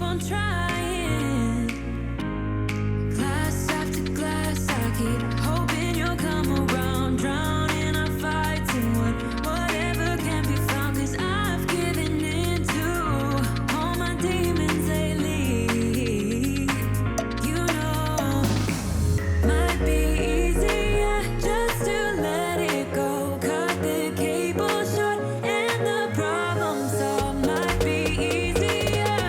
keep on trying. Glass after glass, I keep hoping you'll come around. Drowning our fights and whatever can be found. 'Cause I've given in to all my demons lately. You know, might be easier just to let it go. Cut the cable short and the problem solved. Might be easier.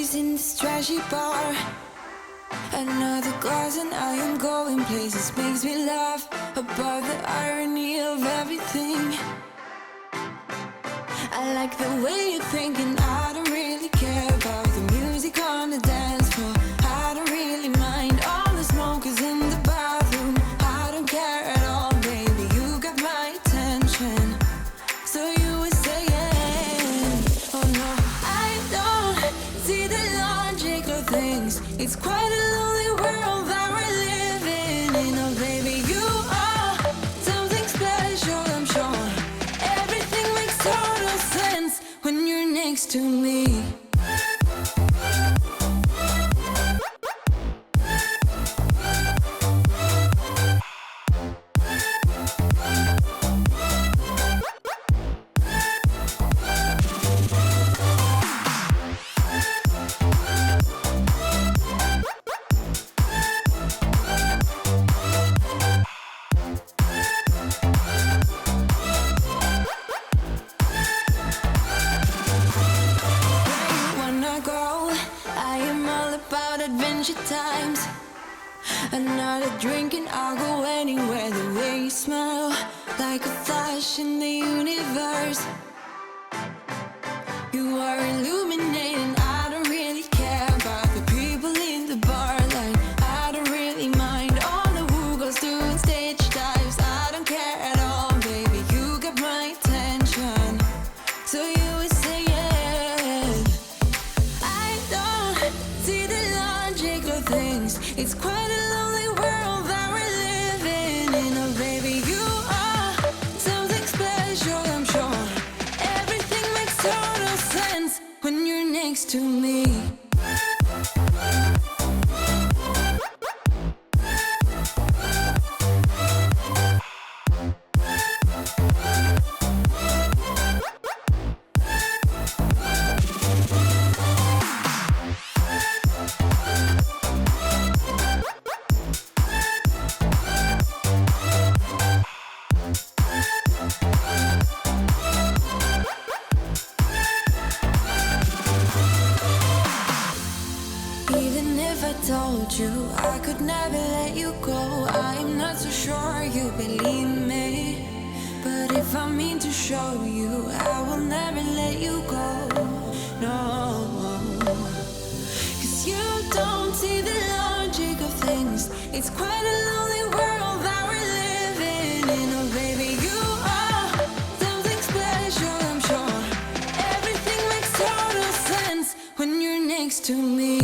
Parties in this trashy bar. Another glass and I am going places. Makes me laugh about the irony of everything. I like the way you're thinking. I don't really care about the music on the dance floor. I don't really mind all the smokers in the bathroom. I don't care at all, baby, you got my attention. So you were saying, oh no, I don't see the logic of things. It's quite a lonely world that we're living in. Oh baby, you are something special, I'm sure. Everything makes total sense when you're next to me. Times another drink and I'll go anywhere. The way you smell, like a flash in the universe. You are illuminating. I don't really care about the people in the bar line. I don't really mind all the who goes doing stage dives. I don't care at all, baby, you got my attention. So you were saying, I don't see the logic of things. It's quite a lonely world that we're living in. Oh baby, you are something special, I'm sure. Everything makes total sense when you're next to me. Even if I told you I could never let you go, I'm not so sure you believe me. But if I mean to show you, I will never let you go. No, 'cause you don't see the logic of things. It's quite a lonely world that we're living in. Oh baby, you are something special, I'm sure. Everything makes total sense when you're next to me.